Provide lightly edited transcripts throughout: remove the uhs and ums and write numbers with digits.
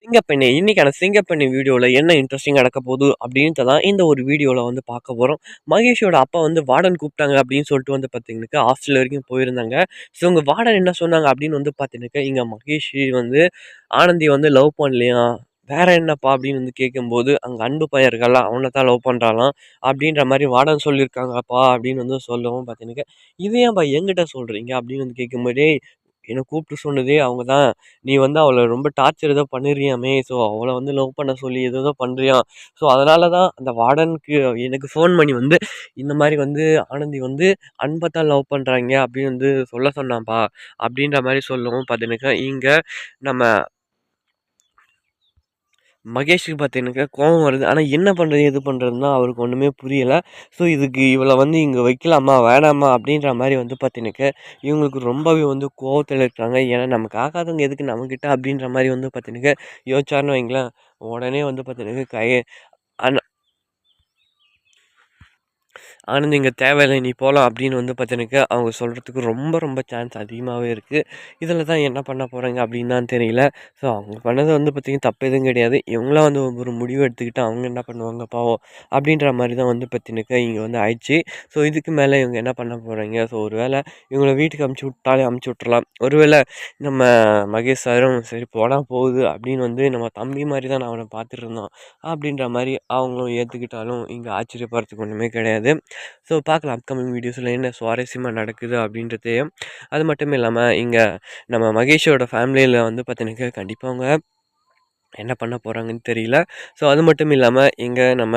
சிங்கப்பெண்ணே இன்னைக்கான சிங்கப்பெண்ணே வீடியோல என்ன இன்ட்ரெஸ்டிங்கா நடக்க போகுது அப்படின்ட்டு தான் இந்த ஒரு வீடியோல வந்து பார்க்க போறோம். மகேஷோட அப்பா வந்து வார்டன் கூப்பிட்டாங்க அப்படின்னு சொல்லிட்டு வந்து பார்த்தீங்கன்னாக்கா, ஹாஸ்டல் வரைக்கும் போயிருந்தாங்க. ஸோ உங்க வார்டன் என்ன சொன்னாங்க அப்படின்னு வந்து பார்த்தீங்கன்னாக்கா, இங்க மகேஷ் வந்து ஆனந்திய வந்து லவ் பண்ணலையாம். வேற என்னப்பா அப்படின்னு வந்து கேட்கும்போது, அங்க அன்பு பையன் இருக்கான்ல அவன தான் லவ் பண்றாளாம். அப்படின்ற மாரி வார்டன் சொல்லியிருக்காங்கப்பா அப்படின்னு வந்து சொல்லவும் பார்த்தீங்கன்னாக்கா, "இத ஏன்பா என்கிட்ட சொல்றீங்க?" அப்படின்னு வந்து கேட்கும்போது, "டேய் என்ன கூப்பிட்டு சொன்னதே அவங்க தான். நீ வந்து அவள ரொம்ப டார்ச்சர் ஏதோ பண்ணிறியாமே! ஸோ, அவள வந்து லவ் பண்ண சொல்லி ஏதேதோ பண்றியாம். ஸோ, அதனால தான் அந்த வார்டனுக்கு எனக்கு ஃபோன் பண்ணி வந்து, இந்த மாரி வந்து ஆனந்தி வந்து அன்ப தான் லவ் பண்றாய்ங்க அப்படின்னு வந்து சொல்ல சொன்னான்ப்பா. அப்படின்ற மாரி சொல்லவும் பார்த்தீங்கன்னாக்கா, இங்க நம்ம மகேஷுக்கு பார்த்தீங்கன்னாக்கா கோவம் வருது. ஆனா என்ன பண்றது? ஏது பண்றதுன்னு தான் அவருக்கு ஒண்ணுமே புரியல. ஸோ இதுக்கு இவள வந்து இங்க வைக்கலாமா? வேணாமா? அப்படின்ற மாரி வந்து பார்த்தீங்கன்னாக்கா, இவங்களுக்கு ரொம்பவே வந்து கோவத்துல இருக்காங்க. ஏன்னா நமக்கு ஆகாதவங்க எதுக்கு நம்மகிட்ட அப்படின்ற மாரி வந்து பார்த்தீங்கன்னாக்கா, யோசிச்சாருன்னு வைங்களேன், உடனே வந்து பார்த்தீங்கன்னாக்கா அன் ஆனந்த் இங்க தேவையில்ல நீ போலாம் அப்படின்னு வந்து பார்த்தீங்கன்னாக்கா, அவங்க சொல்றதுக்கு ரொம்ப ரொம்ப சான்ஸ் அதிகமாவே இருக்கு. இதில தான் என்ன பண்ண போறாங்க அப்படின்னு தான் தெரியல. ஸோ அவங்க பண்ணது வந்து பார்த்தீங்கன்னா, தப்பு எதுவும் கிடையாது. இவங்களா வந்து ஒரு முடிவு எடுத்துக்கிட்டு அவங்க என்ன பண்ணுவாங்க பாவம். அப்படின்ற மாரி தான் வந்து பார்த்தீங்கன்னாக்கா, இங்க வந்து ஆயிடுச்சு. ஸோ இதுக்கு மேல இவங்க என்ன பண்ண போறாங்க? ஸோ ஒரு வேள இவங்கள வீட்டுக்கு அனுப்பிச்சு விட்டாலே அனுப்பிச்சு விட்டுறலாம். ஒருவேள நம்ம மகேஷ் சாரும் சரி போனா போகுது அப்படின்னு வந்து நம்ம தம்பி மாரி தான் அவன பார்த்துட்டு இருந்தோம். அப்படின்ற மாரி அவங்களும் ஏத்துக்கிட்டாலும் இங்க ஆச்சரியப்படுறதுக்கு ஒண்ணுமே கிடையாது. ஸோ பார்க்கலாம் அப்கமிங் வீடியோஸில என்ன சுவாரஸ்யமா நடக்குது அப்படின்றதையும். அது மட்டும் இல்லாம இங்க நம்ம மகேஷோட ஃபேமிலியில வந்து பார்த்தீங்கன்னாக்கா, கண்டிப்பா அவங்க என்ன பண்ண போறாங்கன்னு தெரியல. ஸோ அது மட்டும் இல்லாம இங்க நம்ம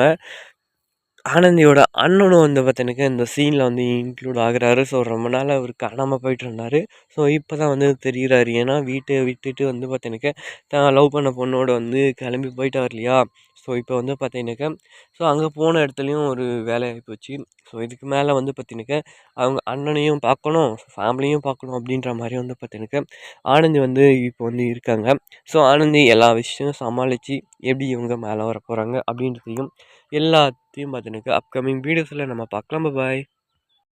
ஆனந்தியோட அண்ணனும் வந்து பார்த்தீங்கன்னாக்கா, இந்த சீன்ல வந்து இன்க்ளூட் ஆகுறாரு. ஸோ ரொம்ப நாளா அவரு காணாம போயிட்டுருந்தாரு. ஸோ இப்ப தான் வந்து தெரியிறாரு. ஏன்னா வீட்ட விட்டுட்டு வந்து பார்த்தீங்கன்னாக்கா, தான் லவ் பண்ண பொண்ணோட வந்து கிளம்பி போயிட்டாரு இல்லையா? ஸோ இப்போ வந்து பார்த்தீங்கன்னாக்கா, ஸோ அங்க போன இடத்துலயும் ஒரு வேலை ஆயிப்போச்சு. ஸோ இதுக்கு மேல வந்து பார்த்தீங்கன்னாக்கா, அவங்க அண்ணனையும் பார்க்கணும், ஃபேமிலியும் பார்க்கணும் அப்படின்ற மாரி வந்து பார்த்தீங்கன்னாக்கா, ஆனந்தி வந்து இப்போ வந்து இருக்காங்க. ஸோ ஆனந்தி எல்லா விஷயமும் சமாளிச்சு எப்படி இவங்க மேல வரப்போறாங்க அப்படின்றதையும் எல்லாத்தையும் பார்த்தீங்கன்னாக்கா, அப்கமிங் வீடியோஸ்ல நம்ம பார்க்கலாம். பாய்.